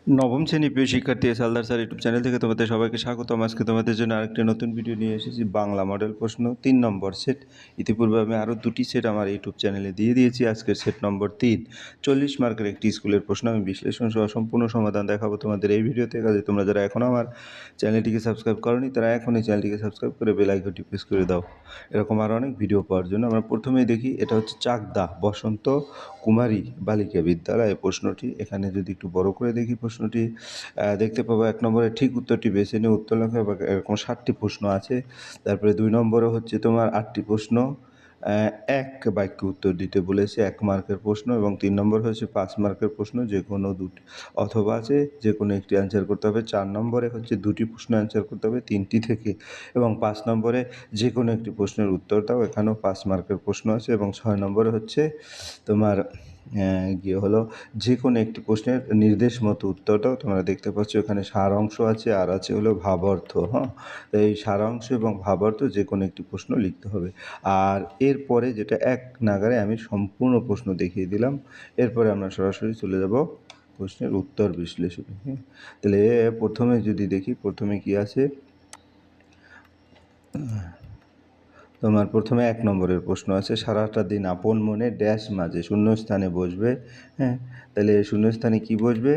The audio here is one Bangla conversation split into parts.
নবম শ্রেণী প্রিয় শিক্ষার্থী হালদার স্যার ইউটিউব চ্যানেল থেকে তোমাদের সবাইকে স্বাগতম। আজকে তোমাদের জন্য আরেকটি নতুন ভিডিও নিয়ে এসেছি। বাংলা মডেল প্রশ্ন 3 নম্বর সেট। ইতিপূর্বে আমি আরও দুটি সেট আমার ইউটিউব চ্যানেলে দিয়ে দিয়েছি। আজকের সেট নম্বর 3, 40 মার্কের একটি স্কুলের প্রশ্ন। আমি বিশ্লেষণ সহ সম্পূর্ণ সমাধান দেখাবো তোমাদের এই ভিডিওতে। কাজে তোমরা যারা এখনও আমার চ্যানেলটিকে সাবস্ক্রাইব করোনি তারা এখনই চ্যানেলটিকে সাবস্ক্রাইব করে বেল আইকনটি প্রেস করে দাও এরকম আরও অনেক ভিডিও পাওয়ার জন্য। আমরা প্রথমেই দেখি, এটা হচ্ছে চাকদা বসন্ত কুমারী বালিকা বিদ্যালয় প্রশ্নটি। এখানে যদি একটু বড় করে দেখি প্রশ্নটি দেখতে পাবো 1 নম্বরে ঠিক উত্তরটি বেছে নিয়ে উত্তর লেখো। এরকম 7টি প্রশ্ন আছে। তারপরে 2 নম্বরে হচ্ছে তোমার 8টি প্রশ্ন, এক বাক্যে উত্তর দিতে বলেছে, 1 মার্কের প্রশ্ন। এবং 3 নম্বর হচ্ছে 5 মার্কের প্রশ্ন, যে কোনো দুটি অথবা আছে, যে কোনো একটি অ্যান্সার করতে হবে। 4 নম্বরে হচ্ছে 2টি প্রশ্ন অ্যান্সার করতে হবে 3টি থেকে। এবং 5 নম্বরে যে কোনো একটি প্রশ্নের উত্তর দাও, এখানেও 5 মার্কের প্রশ্ন আছে। এবং 6 নম্বরে হচ্ছে তোমার গিয়ে হলো যে কোনো একটি প্রশ্নের নির্দেশ মতো উত্তর দাও। তোমরা দেখতে পাচ্ছ এখানে সারাংশ আছে আর আছে হলো ভাবার্থ। হ্যাঁ, তো এই সারাংশ এবং ভাবার্থ যে কোনো একটি প্রশ্ন লিখতে হবে। আর এরপরে যেটা এক নাগারে আমি সম্পূর্ণ প্রশ্ন দেখিয়ে দিলাম, এরপরে আমরা সরাসরি চলে যাব প্রশ্নের উত্তর বিশ্লেষণে। হ্যাঁ, তাহলে প্রথমে যদি দেখি, প্রথমে কি আছে তোমার, প্রথমে 1 নম্বরের প্রশ্ন আছে, সারাটা দিন আপন মনে ড্যাশ মাঝে শূন্যস্থানে বসবে। হ্যাঁ, তাহলে শূন্যস্থানে কি বসবে?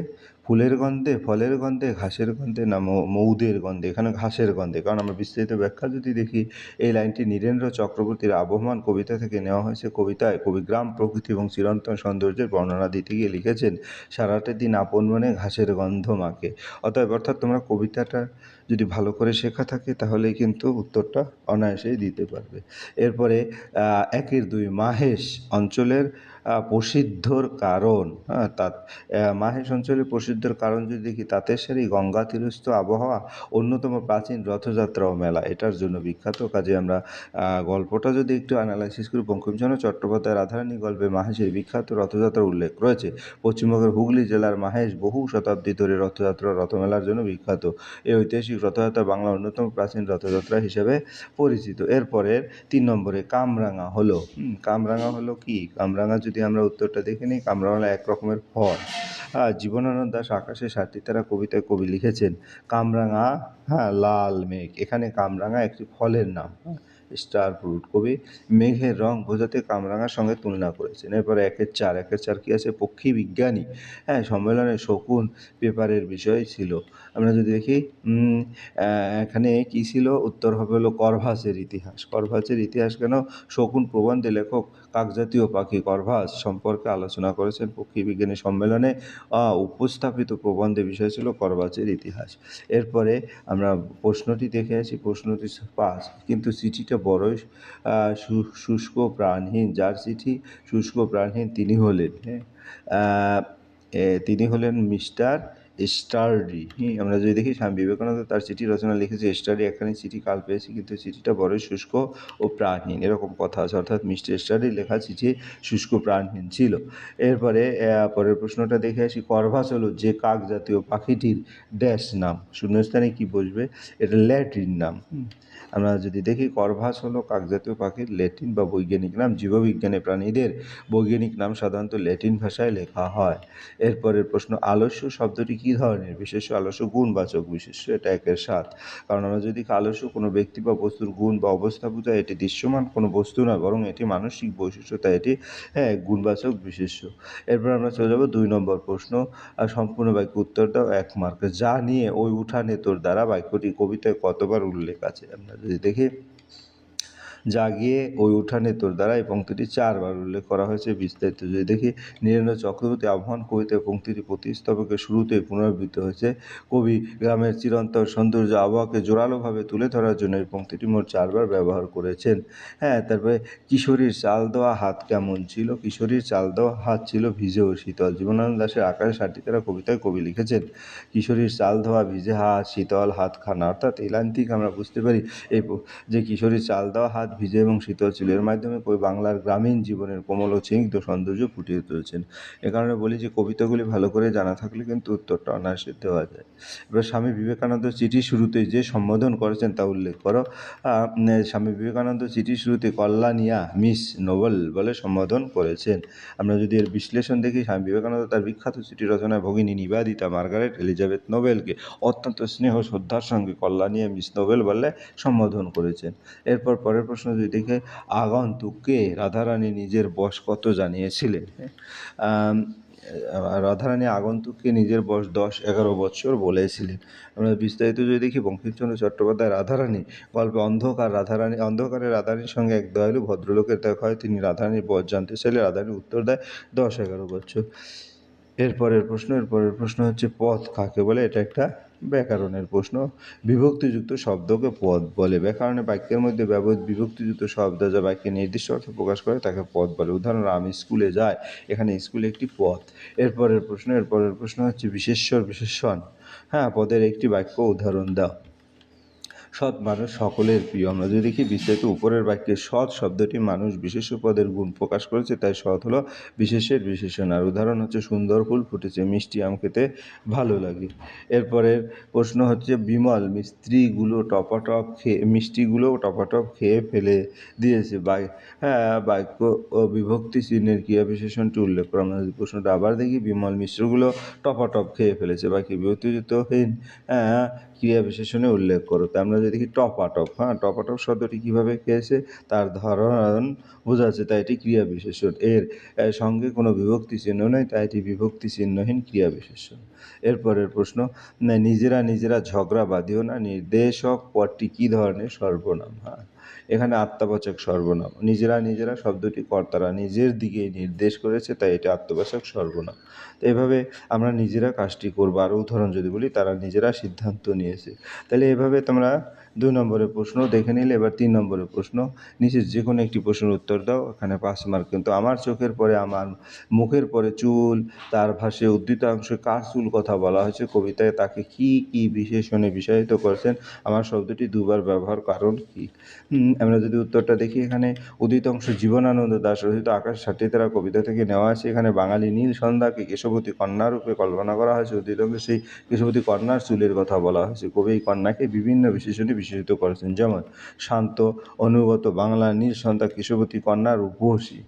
ফুলের গন্ধে, ফলের গন্ধে, ঘাসের গন্ধে, না মৌদের গন্ধে? এখানে ঘাসের গন্ধে, কারণ আমরা বিস্তারিত ব্যাখ্যা যদি দেখি, এই লাইনটি নীরেন্দ্র চক্রবর্তীর আবহমান কবিতা থেকে নেওয়া হয়েছে। কবিতায় কবি গ্রাম প্রকৃতি এবং চিরন্তন সৌন্দর্যের বর্ণনা দিতে গিয়ে লিখেছেন, সারাটা দিন আপন মনে ঘাসের গন্ধ মাখে। অর্থাৎ তোমরা কবিতাটা যদি ভালো করে শেখা থাকে তাহলেই কিন্তু উত্তরটা অনায়াসেই দিতে পারবে। এরপরে 1-2 মাহেশ অঞ্চলের প্রসিদ্ধর কারণ। হ্যাঁ, মাহেশ অঞ্চলের প্রসিদ্ধর কারণ যদি দেখি, তাঁতের শাড়ি, গঙ্গা তীরস্থ আবহাওয়া, অন্যতম প্রাচীন রথযাত্রা ও মেলা এটার জন্য বিখ্যাত। কাজে আমরা গল্পটা যদি একটু অ্যানালাইসিস করি, বঙ্কিমচন্দ্র চট্টোপাধ্যায়ের রাধারানী গল্পে মাহেশের বিখ্যাত রথযাত্রার উল্লেখ রয়েছে। পশ্চিমবঙ্গের হুগলি জেলার মাহেশ বহু শতাব্দী ধরে রথযাত্রা রথমেলার জন্য বিখ্যাত। এই ঐতিহাসিক রথযাত্রা বাংলার অন্যতম প্রাচীন রথযাত্রা হিসেবে পরিচিত। এরপরের 3 নম্বরে কামরাঙা হলো, কামরাঙা হলো কি? কামরাঙা যদি আমরা উত্তরটা দেখে নিই, কামরাঙা হলো এক রকমের ফল। জীবনানন্দ দাশ আকাশে 7টি তারা কবিতায় কবি লিখেছেন কামরাঙা, লাল মেঘ। এখানে কামরাঙা একটি ফলের নাম, স্টার ফ্রুট। কবি মেঘের রং বোঝাতে কামরাঙার সঙ্গে তুলনা করেছেন। এরপরে 1-4 কি আছে? পক্ষী বিজ্ঞানী সম্মেলনে শকুন পেপারের বিষয় ছিল। আমরা যদি দেখি এখানে কী ছিল, উত্তর হবে হলো করভাসের ইতিহাস। করভাসের ইতিহাস কেন? শকুন প্রবন্ধে লেখক কাকজাতীয় পাখি করভাস সম্পর্কে আলোচনা করেছেন। পক্ষী বিজ্ঞানী সম্মেলনে উপস্থাপিত প্রবন্ধের বিষয় ছিল করভাসের ইতিহাস। এরপরে আমরা প্রশ্নটি দেখে আসি, প্রশ্নটি 5, কিন্তু চিঠিটা বড়ই শুষ্ক প্রাণহীন। যার চিঠি শুষ্ক প্রাণহীন তিনি হলেন, তিনি হলেন মিস্টার স্টার্ডি। আমরা যদি দেখি, স্বামী বিবেকানন্দ তার চিঠি রচনা লিখেছে স্টাডি, একখানি চিঠি কাল পেয়েছি, কিন্তু চিঠিটা বড়ই শুষ্ক ও প্রাণহীন, এরকম কথা আছে। অর্থাৎ মিস্টার স্টাডির লেখা চিঠি শুষ্ক প্রাণহীন ছিল। এরপরে পরের প্রশ্নটা দেখে আসি, করভাস হলো যে কাক জাতীয় পাখিটির ড্যাশ নাম। শূন্যস্থানে কি বসবে? এটা ল্যাটিন নাম। আমরা যদি দেখি, করভাস হলো কাকজাতীয় পাখির ল্যাটিন বা বৈজ্ঞানিক নাম। জীববিজ্ঞানে প্রাণীদের বৈজ্ঞানিক নাম সাধারণত ল্যাটিন ভাষায় লেখা হয়। এরপরের প্রশ্ন, আলস্য শব্দটি কী ধরনের বিশেষ্য? আলস্য গুণবাচক বিশেষ্য, এটা 1-7। কারণ আমরা যদি আলস্য কোনো ব্যক্তি বা বস্তুর গুণ বা অবস্থা বোঝায়, এটি দৃশ্যমান কোনো বস্তু নয়, বরং এটি মানসিক বৈশিষ্ট্য, তাই এটি গুণবাচক বিশেষ্য। এরপর আমরা চলে যাব 2 নম্বর প্রশ্ন, সম্পূর্ণ বাক্য উত্তর দাও, 1 মার্ক। যা নিয়ে ওই উঠানে তোর দ্বারা বাক্যটি কবিতায় কতবার উল্লেখ আছে? আমরা যদি দেখি, জাগিয়ে ওই উঠানে তোর দ্বারা এই পংক্তিটি 4 বার উল্লেখ করা হয়েছে। বিস্তারিত যদি দেখি, নীরেন্দ্র চক্রবর্তী আহ্বান কবিতায় পংক্তিটি প্রতিস্তবকের শুরুতেই পুনরাবৃত্ত হয়েছে। কবি গ্রামের চিরন্তন সৌন্দর্য আবহাওয়াকে জোরালোভাবে তুলে ধরার জন্য এই পংক্তিটি মোট 4 বার ব্যবহার করেছেন। তারপরে কিশোরীর চাল দেওয়া হাত কেমন ছিল? কিশোরীর চাল দেওয়া হাত ছিল ভিজে ও শীতল। জীবনানন্দ দাশের আকাশে 7টি তারা কবিতায় কবি লিখেছেন কিশোরীর চাল ধোয়া ভিজে হাত, শীতল হাত খানা। অর্থাৎ এই লাইন থেকে আমরা বুঝতে পারি যে কিশোরীর চাল দেওয়া হাত ভিজে এবং শীতল ছিল। এর মাধ্যমে কবি বাংলার গ্রামীণ জীবনের কোমল ও স্নিগ্ধ সৌন্দর্য ফুটিয়ে তুলেছেন। এ কারণে বলি যে কবিতাগুলি ভালো করে জানা থাকলে কিন্তু উত্তরটা অনায়াসে দেওয়া যায়। এবার স্বামী বিবেকানন্দ চিঠির শুরুতে যে সম্বোধন করেছেন তা উল্লেখ করো। স্বামী বিবেকানন্দ চিঠির শুরুতে কল্যাণিয়া মিস নোবেল বলে সম্বোধন করেছেন। আমরা যদি এর বিশ্লেষণ দেখি, স্বামী বিবেকানন্দ তার বিখ্যাত চিঠি রচনায় ভগিনী নিবেদিতা মার্গারেট এলিজাবেথ নোবেলকে অত্যন্ত স্নেহ শ্রদ্ধার সঙ্গে কল্যাণিয়া মিস নোবেল বলে সম্বোধন করেছেন। এরপর পরের প্রশ্ন যদি দেখে, আগন্তুককে রাধারানী নিজের বশ কত জানিয়েছিলেন? রাধারানী আগন্তুককে নিজের বয়স 10-11 বছর বলেছিলেন। আমরা বিস্তারিত যদি দেখি, বঙ্কিমচন্দ্র চট্টোপাধ্যায় রাধারানী গল্পে অন্ধকারে রাধারানীর সঙ্গে এক দয়ালু ভদ্রলোকের দেখা হয়। তিনি রাধারানীর বয়স জানতে চাইলে রাধারানী উত্তর দেয় 10-11 বছর। এরপরের প্রশ্ন হচ্ছে পথ কাকে বলে? এটা একটা ব্যাকরণের প্রশ্ন। বিভক্তিযুক্ত শব্দকে পদ বলে। ব্যাকরণে বাক্যের মধ্যে ব্যবহৃত বিভক্তিযুক্ত শব্দ যা বাক্যে নির্দিষ্ট অর্থ প্রকাশ করে তাকে পদ বলে। উদাহরণ, আমি স্কুলে যাই, এখানে স্কুল একটি পদ। এরপরের প্রশ্ন হচ্ছে বিশেষ্য বিশেষণ। পদের একটি বাক্য উদাহরণ দাও। সৎ মানুষ সকলের প্রিয়। আমরা যদি দেখি বিস্তারিত, উপরের বাক্যে সৎ শব্দটি মানুষ বিশেষ্য পদের গুণ প্রকাশ করেছে, তাই সৎ হলো বিশেষের বিশেষণ। আর উদাহরণ হচ্ছে সুন্দর ফুল ফুটেছে, মিষ্টি আম খেতে ভালো লাগে। এরপরের প্রশ্ন হচ্ছে বিমল মিষ্টিগুলো টপাটপ খেয়ে ফেলে দিয়েছে। বাক্য ও বিভক্তি চিহ্নের ক্রিয়া বিশেষণটি উল্লেখ করো। আমরা যদি প্রশ্নটা আবার দেখি, বিমল মিশ্রগুলো টপাটপ খেয়ে ফেলেছে, বাক্যে বিভক্তিযুক্তহীন ক্রিয়া বিশেষণে উল্লেখ করো। তা আমরা যদি দেখি টপাটপ, টপাটপ শব্দটি কীভাবে খেয়েছে তার ধরন বোঝাচ্ছে, তাই এটি ক্রিয়া বিশেষণ। এর সঙ্গে কোনো বিভক্তি চিহ্ন নেই, তাই এটি বিভক্তি চিহ্নহীন ক্রিয়া বিশেষণ। এরপরের প্রশ্ন, নিজেরা ঝগড়া বাঁধিও না, নির্দেশক পদটি কী ধরনের সর্বনাম? এখানে আত্মবাচক সর্বনাম। নিজেরা শব্দটি কর্তারা নিজের দিকে নির্দেশ করেছে, তাই এটা আত্মবাচক সর্বনাম। তো এভাবে আমরা নিজেরা কাজটি করবো। আরও উদাহরণ যদি বলি, তারা নিজেরা সিদ্ধান্ত নিয়েছে। তাহলে এভাবে তোমরা 2 নম্বরের প্রশ্ন দেখে নিলে। এবার 3 নম্বরের প্রশ্ন, নিচের যে কোনো একটি প্রশ্নের উত্তর দাও। এখানে 5 মার্ক। কিন্তু আমার চোখের পরে আমার মুখের পরে চুল, তার ভাষে উদ্ধৃতাংশে কার চুল কথা বলা হয়েছে কবিতায়, তাকে কি বিশেষণে বিষয়িত করেছেন? আমার শব্দটি দুবার ব্যবহার কারণ কি? আমরা যদি উত্তরটা দেখি, এখানে উদ্ধৃতাংশ জীবনানন্দ দাশ রচিত আকাশ সাথীরা কবিতা থেকে নেওয়া আছে। এখানে বাঙালি নীল সন্ধ্যাকে কেশবতী কন্যা রূপে কল্পনা করা হয়েছে। উদ্ধৃতাংশে সেই কেশবতী কন্যার চুলের কথা বলা হয়েছে। কবি এই কন্যাকে বিভিন্ন বিশেষণে বিশেষিত করেছেন, যেমন শান্ত, অনুগত, বাংলা নীল সন্ধ্যা, কেশবতী কন্যা, রূপসী।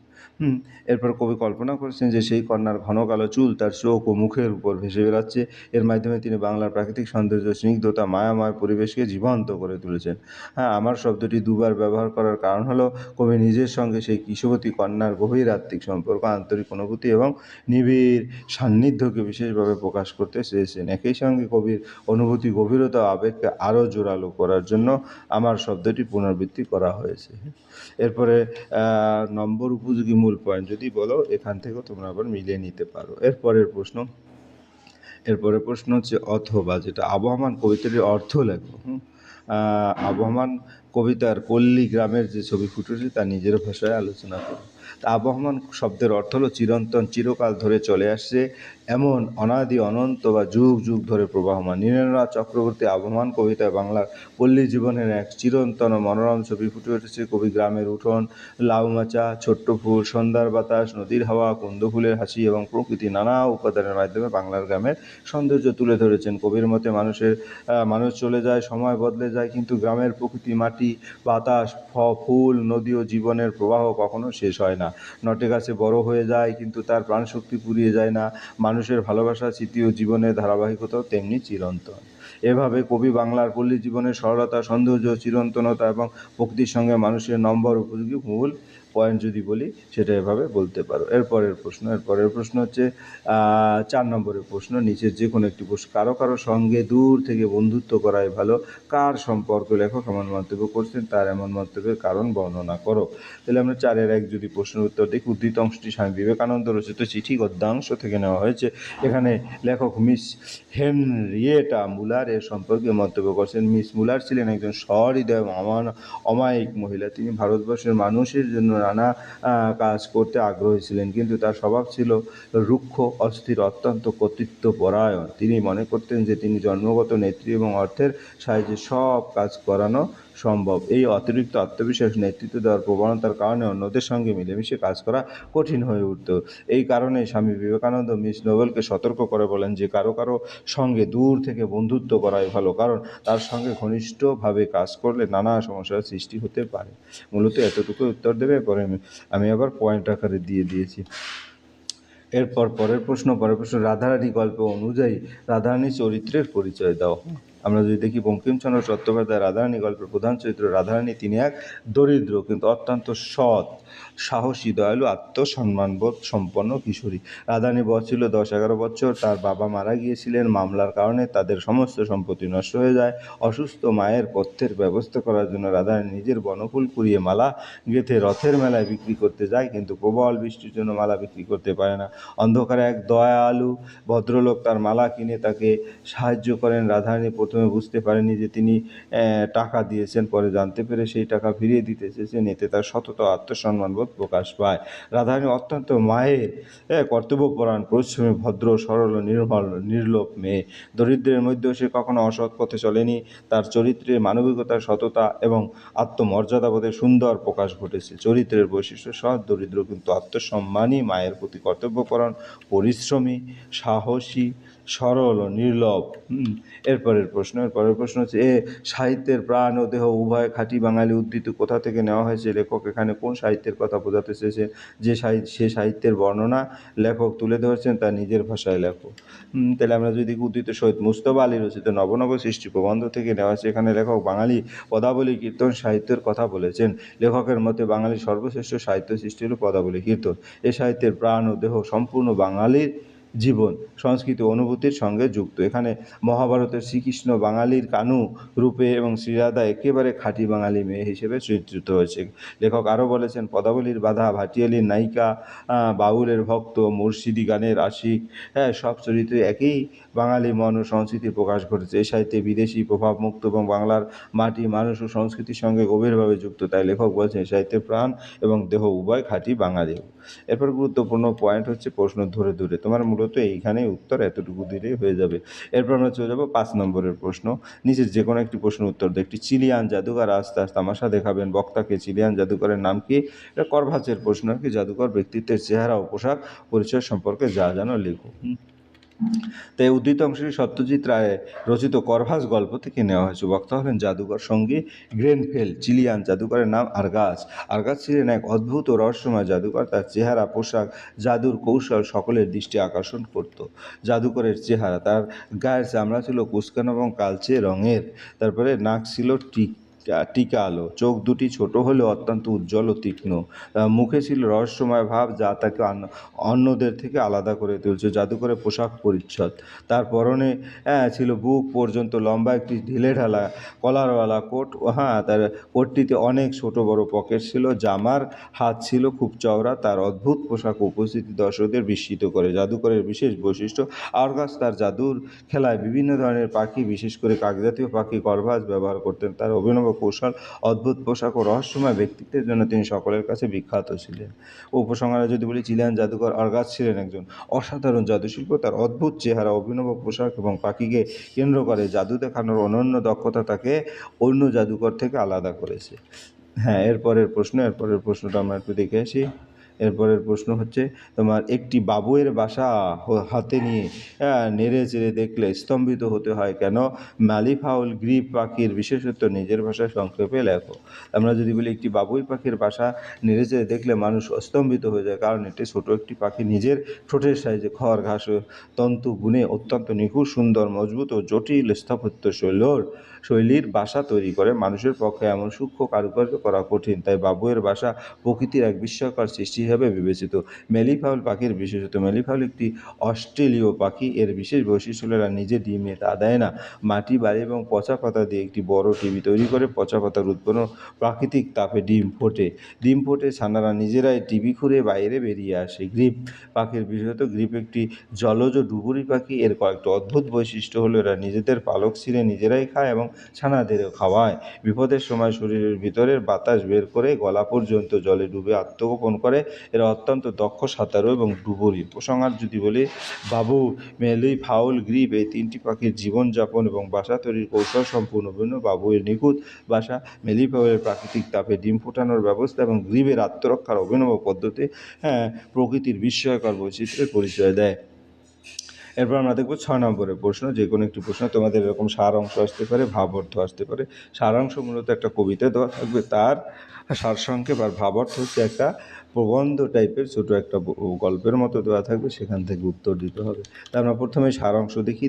এরপর কবি কল্পনা করেছেন যে সেই কন্যার ঘন কালো চুল তার চোখ ও মুখের উপর ভেসে বেড়াচ্ছে। এর মাধ্যমে তিনি বাংলার প্রাকৃতিক সৌন্দর্য, স্নিগ্ধতা, মায়াময় পরিবেশকে জীবন্ত করে তুলেছেন। আমার শব্দটি দুবার ব্যবহার করার কারণ হলো কবি নিজের সঙ্গে সেই কেশবতী কন্যার গভীর আত্মিক সম্পর্ক, আন্তরিক অনুভূতি এবং নিবিড় সান্নিধ্যকে বিশেষভাবে প্রকাশ করতে চেয়েছেন। একই সঙ্গে কবির অনুভূতি, গভীরতা, আবেগকে আরও জোরালো করার জন্য আমার শব্দটি পুনরাবৃত্তি করা হয়েছে। এরপরে নম্বর উপযোগী মূল পয়েন্ট যদি বলো, এখান থেকেও তোমরা আবার মিলিয়ে নিতে পারো। এরপরের প্রশ্ন হচ্ছে অথবা, যেটা আবহমান কবিতাটির অর্থ লেখো। আবহমান কবিতার পল্লী গ্রামের যে ছবি ফুটেছে তা নিজের ভাষায় আলোচনা করো। তা আবহমান শব্দের অর্থ হলো চিরন্তন, চিরকাল ধরে চলে আসছে এমন, অনাদি অনন্ত বা যুগ যুগ ধরে প্রবাহমান। নীরেন্দ্রনাথ চক্রবর্তী আবহমান কবিতায় বাংলার পল্লী জীবনের এক চিরন্তন ও মনোরম ছবি ফুটে উঠেছে। কবি গ্রামের উঠোন, লাউ মাচা, ছোট্ট ফুল, সন্ধ্যার বাতাস, নদীর হাওয়া, কুন্দ ফুলের হাসি এবং প্রকৃতি নানা উপাদানের মাধ্যমে বাংলার গ্রামের সৌন্দর্য তুলে ধরেছেন। কবির মতে মানুষ চলে যায়, সময় বদলে যায়, কিন্তু গ্রামের প্রকৃতি, মাটি, বাতাস, ফুল, নদী ও জীবনের প্রবাহ কখনো শেষ হয় না। নটে গাছে বড় হয়ে যায়, কিন্তু তার প্রাণশক্তি ফুরিয়ে যায় না। মানুষের ভালোবাসা, স্মৃতি ও জীবনের ধারাবাহিকতাও তেমনি চিরন্তন। এভাবে কবি বাংলার পল্লী জীবনের সরলতা, সৌন্দর্য, চিরন্তনতা এবং প্রকৃতির সঙ্গে মানুষের নম্বর উপযোগী মূল পয়েন্ট যদি বলি, সেটা এভাবে বলতে পারো। এরপরের প্রশ্ন হচ্ছে 4 নম্বরের প্রশ্ন, নিচের যে কোনো একটি প্রশ্ন, কারো সঙ্গে দূর থেকে বন্ধুত্ব করাই ভালো, কার সম্পর্ক লেখক এমন মন্তব্য করছেন, তার এমন মন্তব্যের কারণ বর্ণনা করো। তাহলে আমরা 4-1 যদি প্রশ্নের উত্তর দেখি, উদ্ধৃত অংশটি স্বামী বিবেকানন্দ রচিত চিঠি গদ্যাংশ থেকে নেওয়া হয়েছে। এখানে লেখক মিস হেনরিয়েটা মুলার এর সম্পর্কে মন্তব্য করছেন। মিস মুলার ছিলেন একজন সহৃদয় অমায়িক মহিলা। তিনি ভারতবর্ষের মানুষের জন্য নানা কাজ করতে আগ্রহী ছিলেন, কিন্তু তার স্বভাব ছিল রুক্ষ, অস্থির, অত্যন্ত কর্তৃত্বপরায়ণ। তিনি মনে করতেন যে তিনি জন্মগত নেত্রী এবং অর্থের সাহায্যে সব কাজ করানো সম্ভব। এই অতিরিক্ত আত্মবিশ্বাস, নেতৃত্ব দেওয়ার প্রবণতার কারণে অন্যদের সঙ্গে মিলেমিশে কাজ করা কঠিন হয়ে উঠত। এই কারণে স্বামী বিবেকানন্দ মিস নোবেলকে সতর্ক করে বলেন যে কারো কারো সঙ্গে দূর থেকে বন্ধুত্ব করাই ভালো, কারণ তার সঙ্গে ঘনিষ্ঠভাবে কাজ করলে নানা সমস্যার সৃষ্টি হতে পারে। মূলত এতটুকু উত্তর দেবে, পরে আমি আবার পয়েন্ট আকারে দিয়ে দিয়েছি। এরপর পরের প্রশ্ন রাধারানী গল্প অনুযায়ী রাধারানীর চরিত্রের পরিচয় দাও। আমরা যদি দেখি বঙ্কিমচন্দ্র চট্টোপাধ্যায় রাধারানী গল্পের প্রধান চরিত্র রাধারানী, তিনি এক দরিদ্র কিন্তু অত্যন্ত সৎ, সাহসী, দয়ালু, আত্মসম্মানবোধ সম্পন্ন কিশোরী। রাধারানী বয়স ছিল 10-11 বছর। তার বাবা মারা গিয়েছিলেন মামলার কারণে, তাদের সমস্ত সম্পত্তি নষ্ট হয়ে যায়। অসুস্থ মায়ের পথ্যের ব্যবস্থা করার জন্য রাধারানী নিজের বনফুল কুড়িয়ে মালা গেঁথে রথের মেলায় বিক্রি করতে যায়, কিন্তু প্রবল বৃষ্টির জন্য মালা বিক্রি করতে পারে না। অন্ধকারে এক দয়ালু ভদ্রলোক তার মালা কিনে তাকে সাহায্য করেন। রাধারানী প্রথমে বুঝতে পারেনি যে তিনি টাকা দিয়েছেন, পরে জানতে পেরে সেই টাকা ফিরিয়ে দিতে চেয়েছেন। এতে তার সততা, আত্মসম্মানবোধ প্রকাশ পায়। রাধারানী অত্যন্ত মায়ের কর্তব্যপরায়ণ, পরিশ্রমী, ভদ্র, সরল ও নির্লোভ মেয়ে। দরিদ্রের মধ্যেও সে কখনো অসৎ পথে চলেনি। তার চরিত্রে মানবিকতা, সততা এবং আত্মমর্যাদাবোধের সুন্দর প্রকাশ ঘটেছে। চরিত্রের বৈশিষ্ট্য: সৎ, দরিদ্র কিন্তু আত্মসম্মানী, মায়ের প্রতি কর্তব্যপরায়ণ, পরিশ্রমী, সাহসী, সরল ও নির্লোভ। এরপরের প্রশ্ন হচ্ছে সাহিত্যের প্রাণ ও দেহ উভয় খাঁটি বাঙালি উদ্ধৃত কোথা থেকে নেওয়া হয়েছে? লেখক এখানে কোন সাহিত্যের কথা বোঝাতে চেয়েছেন? সে সাহিত্যের বর্ণনা লেখক তুলে ধরেছেন তার নিজের ভাষায় লেখো। তাহলে আমরা যদি উদ্ধৃত শহীদ মুজতবা আলী রচিত নবনব সৃষ্টি প্রবন্ধ থেকে নেওয়া হয়েছে। এখানে লেখক বাঙালি পদাবলী কীর্তন সাহিত্যের কথা বলেছেন। লেখকের মতে বাঙালির সর্বশ্রেষ্ঠ সাহিত্য সৃষ্টি হল পদাবলী কীর্তন। এ সাহিত্যের প্রাণ ও দেহ সম্পূর্ণ বাঙালির জীবন, সংস্কৃতি, অনুভূতির সঙ্গে যুক্ত। এখানে মহাভারতের শ্রীকৃষ্ণ বাঙালির কানু রূপে এবং শ্রীরাধা একেবারে খাঁটি বাঙালি মেয়ে হিসেবে চিত্রিত হয়েছে। লেখক আরও বলেছেন, পদাবলীর বাধা, ভাটিয়ালির নায়িকা, বাউলের ভক্ত, মুর্শিদি গানের আশিক, সব চরিত্রে একই বাঙালি মন ও সংস্কৃতির প্রকাশ ঘটেছে। এই সাহিত্যে বিদেশি প্রভাবমুক্ত এবং বাংলার মাটি, মানুষ ও সংস্কৃতির সঙ্গে গভীরভাবে যুক্ত। তাই লেখক বলছেন সাহিত্যের প্রাণ এবং দেহ উভয় খাঁটি বাঙালি। এরপর গুরুত্বপূর্ণ পয়েন্ট হচ্ছে প্রশ্ন ধরে ধরে, তোমার মূলত এইখানেই উত্তর এতটুকু দিলেই হয়ে যাবে। এরপর আমরা চলে যাবো 5 নম্বরের প্রশ্ন। নিচের যে কোনো একটি প্রশ্নের উত্তর দাও। একটি চিলিয়ান জাদুকর আস্তে আস্তে তামাশা দেখাবেন বক্তাকে। চিলিয়ান জাদুকরের নাম কি? এটা করভাচের প্রশ্ন আর কি। জাদুকর ব্যক্তিত্বের চেহারা ও পোশাক পরিচয় সম্পর্কে যা জানো লেখো। তাই উদ্ধৃত অংশটি সত্যজিৎ রায় রচিত করভাস গল্প থেকে নেওয়া হয়েছে। বক্তা হলেন জাদুকর সঙ্গী গ্রেনফেল। চিলিয়ান জাদুকরের নাম আর্গাস। আর্গাস ছিলেন এক অদ্ভুত ও রহস্যময় জাদুকর। তার চেহারা, পোশাক, জাদুর কৌশল সকলের দৃষ্টি আকর্ষণ করত। জাদুকরের চেহারা: তার গায়ের চামড়া ছিল কুচকানো এবং কালচে রঙের। তারপরে নাক ছিল টিকালো, চোখ দুটি ছোট হলেও অত্যন্ত উজ্জ্বল ও তীক্ষ্ণ। মুখে ছিল রহস্যময় ভাব যা তাকে অন্যদের থেকে আলাদা করে তুলছে। জাদুকরের পোশাক পরিচ্ছদ: তার পরনে ছিল বুক পর্যন্ত লম্বা একটি ঢিলেঢালা কলারওয়ালা কোট। তার কোটটিতে অনেক ছোট বড় পকেট ছিল। জামার হাত ছিল খুব চওড়া। তার অদ্ভুত পোশাক উপস্থিতি দর্শকদের বিস্মিত করে। জাদুকরের বিশেষ বৈশিষ্ট্য: আর্গাস তার জাদুর খেলায় বিভিন্ন ধরনের পাখি, বিশেষ করে কাকজাতীয় পাখি করভাস ব্যবহার করতেন। তার অভিনব কৌশল, অদ্ভুত পোশাক ও রহস্যময় ব্যক্তিত্বের জন্য তিনি সকলের কাছে বিখ্যাত ছিলেন। উপসংহারে যদি বলি, চিলিয়ান জাদুকর আর্গাস ছিলেন একজন অসাধারণ জাদুশিল্প। তার অদ্ভুত চেহারা, অভিনব পোশাক এবং পাখিকে কেন্দ্র করে জাদু দেখানোর অনন্য দক্ষতা তাকে অন্য জাদুকর থেকে আলাদা করেছে। এরপরের প্রশ্নটা আমরা একটু দেখে আসি। এরপরের প্রশ্ন হচ্ছে তোমার, একটি বাবুয়ের বাসা হাতে নিয়ে নেড়ে চেড়ে দেখলে স্তম্ভিত হতে হয় কেন? ম্যালিফাউল গ্রিপ পাখির বিশেষত্ব নিজের ভাষায় সংক্ষেপে লেখো। আমরা যদি বলি, একটি বাবুই পাখির বাসা নেড়ে চেড়ে দেখলে মানুষ স্তম্ভিত হয়ে যায়, কারণ এটি ছোট একটি পাখি নিজের ঠোঁটের সাইজে খড়, ঘাস ও তন্তু বুনে অত্যন্ত নিখুঁত, সুন্দর, মজবুত ও জটিল স্থাপত্য শৈলীর বাসা তৈরি করে। মানুষের পক্ষে এমন সূক্ষ্ম কারুকার্য করা কঠিন। তাই বাবুয়ের বাসা প্রকৃতির এক বিস্ময়কর সৃষ্টি হিসাবে বিবেচিত। ম্যালিফাউল পাখির বিশেষত্ব: ম্যালিফাউল একটি অস্ট্রেলীয় পাখি। এর বিশেষ বৈশিষ্ট্য হলো এরা নিজে ডিমে তা দেয় না। মাটি, বালি এবং পচা পাতা দিয়ে একটি বড় টিভি তৈরি করে। পচা পাতার উৎপন্ন প্রাকৃতিক তাপে ডিম ফোটে, ছানারা নিজেরাই টিভি খুঁড়ে বাইরে বেরিয়ে আসে। গ্রিপ পাখির বিশেষত: গ্রিপ একটি জলজ ডুবুরি পাখি। এর কয়েকটি অদ্ভুত বৈশিষ্ট্য হলো এরা নিজেদের পালক ছিঁড়ে নিজেরাই খায় এবং ছানাদেরও খাওয়ায়। বিপদের সময় শরীরের ভিতরের বাতাস বের করে গলা পর্যন্ত জলে ডুবে আত্মগোপন করে। এরা অত্যন্ত দক্ষ সাঁতারু এবং ডুবুরি। উপসংহার যদি বলি, বাবু, মেলি, ফাউল, গ্রিব এই তিনটি পাখির জীবনযাপন এবং বাসা তৈরির কৌশল সম্পূর্ণ ভিন্ন। বাবুইয়ের নিখুঁত বাসা, মেলি ফাউলের প্রাকৃতিক তাপে ডিম ফোটানোর ব্যবস্থা এবং গ্রিবের আত্মরক্ষার অভিনব পদ্ধতি প্রকৃতির বিস্ময়কর বৈচিত্র্যের পরিচয় দেয়। এরপর আমরা দেখব 6 নম্বরের প্রশ্ন। যে কোনো একটি প্রশ্ন তোমাদের এরকম সার অংশ আসতে পারে, ভাব অর্থ আসতে পারে। সারাংশ মূলত একটা কবিতা দেওয়া থাকবে, তার সারসংক্ষেপ আর ভাব অর্থ হচ্ছে একটা প্রবন্ধ টাইপের ছোট একটা গল্পের মতো দেওয়া থাকবে, সেখান থেকে উত্তর দিতে হবে। তা আমরা প্রথমে সারাংশ দেখি।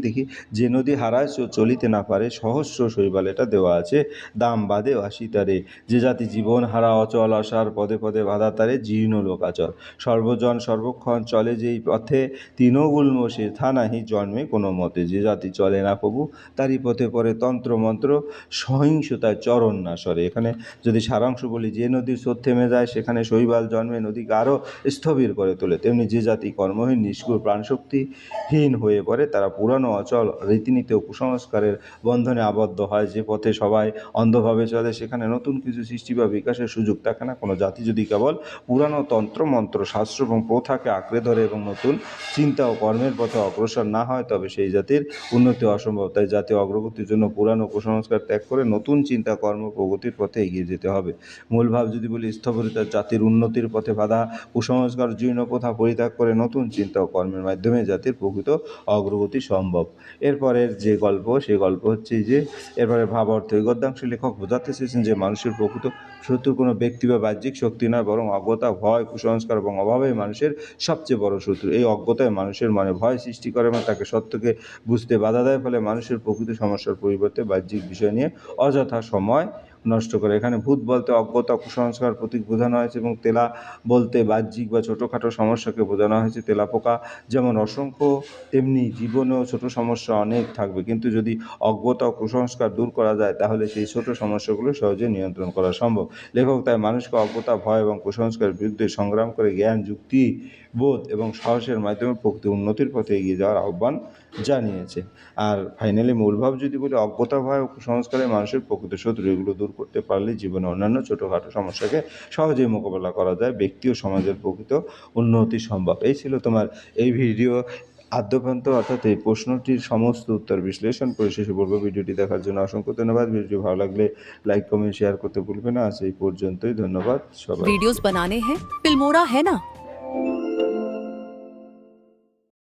যে নদী হারায় চলিতে না পারে, সহস্র শৈবাল, এটা দেওয়া আছে। দাম বাদে আসিতারে, যে জাতি জীবন হারা অচল আশার, পদে পদে বাধা তারে জীর্ণ লোকাচল। সর্বজন সর্বক্ষণ চলে যেই পথে, তৃণগুল্ম সে থা নাহি জন্মে কোনো মতে। যে জাতি চলে না প্রভু, তারই পথে পড়ে তন্ত্র মন্ত্র, সহিংসতায় চরণ না সরে। এখানে যদি সারাংশ বলি, যে নদীর স্রোত থেমে যায় সেখানে শৈবাল জন্মে নদীকে আরও স্থবির করে তোলে। তেমনি যে জাতি কর্মহীন, নিষ্ঠুর, প্রাণশক্তিহীন হয়ে পড়ে, তারা পুরানো অচল রীতিনীতি ও কুসংস্কারের বন্ধনে আবদ্ধ হয়। যে পথে সবাই অন্ধভাবে চলে, সেখানে নতুন কিছু সৃষ্টি বা বিকাশের সুযোগ থাকে না। কোনো জাতি যদি কেবল পুরানো তন্ত্র মন্ত্র, শাস্ত্র এবং প্রথাকে আঁকড়ে ধরে এবং নতুন চিন্তা ও কর্মের পথে অগ্রসর না হয়, তবে সেই জাতির উন্নতি অসম্ভব। তাই জাতীয় অগ্রগতির জন্য পুরানো কুসংস্কার ত্যাগ করে নতুন চিন্তা, কর্ম, প্রগতির পথে এগিয়ে যেতে হবে। মূল ভাব যদি বলি, স্থবিরতা জাতির উন্নতির পথে বাধা। কুসংস্কার, জীর্ণ প্রথা পরিত্যাগ করে নতুন চিন্তা ও কর্মের মাধ্যমে জাতির প্রকৃত অগ্রগতি সম্ভব। এরপরের যে গল্প, সেই গল্প হচ্ছে যে এরপরে ভাব অর্থ। এই গদ্যাংশে লেখক বোঝাতে চেয়েছেন যে মানুষের প্রকৃত শত্রু কোনো ব্যক্তি বা বাহ্যিক শক্তি নয়, বরং অজ্ঞতা, ভয়, কুসংস্কার এবং অভাবই মানুষের সবচেয়ে বড় শত্রু। এই অজ্ঞতায় মানুষের মনে ভয় সৃষ্টি করে এবং তাকে সত্যকে বুঝতে বাধা দেয়। ফলে মানুষের প্রকৃত সমস্যার পরিবর্তে বাহ্যিক বিষয় নিয়ে অযথা সময় নষ্ট করে। এখানে ভূত বলতে অজ্ঞতা, কুসংস্কার প্রতীক বোঝানো হয়েছে এবং তেলা বলতে বাহ্যিক বা ছোটোখাটো সমস্যাকে বোঝানো হয়েছে। তেলাপোকা যেমন অসংখ্য, তেমনি জীবনেও ছোট সমস্যা অনেক থাকবে, কিন্তু যদি অজ্ঞতা ও কুসংস্কার দূর করা যায়, তাহলে সেই ছোট সমস্যাগুলো সহজে নিয়ন্ত্রণ করা সম্ভব। লেখক তাই মানুষকে অজ্ঞতা, ভয় এবং কুসংস্কারের বিরুদ্ধে সংগ্রাম করে জ্ঞান, যুক্তি, বোধ এবং সাহসের মাধ্যমে প্রকৃত উন্নতির পথে এগিয়ে যাওয়ার আহ্বান জানিয়েছে। আর ফাইনালি মূলভাব যদি বলি, অজ্ঞতা, ভয় ও কুসংস্কারে মানুষের প্রকৃত শত্রু। এগুলো দূর করতে পারলে জীবনে অন্যান্য ছোটোখাটো সমস্যাকে সহজেই মোকাবেলা করা যায়, ব্যক্তি ও সমাজের প্রকৃত উন্নতি সম্ভব। এই ছিল তোমার এই ভিডিও আদ্যপ্রান্ত, অর্থাৎ এই প্রশ্নটির সমস্ত উত্তর বিশ্লেষণ করে শেষে বলবো। ভিডিওটি দেখার জন্য অসংখ্য ধন্যবাদ। ভিডিওটি ভালো লাগলে লাইক, কমেন্ট, শেয়ার করতে ভুলবে না। আজ এই পর্যন্তই। ধন্যবাদ সবাই। वीडियोस बनाने हैं, फिल्मोरा है ना।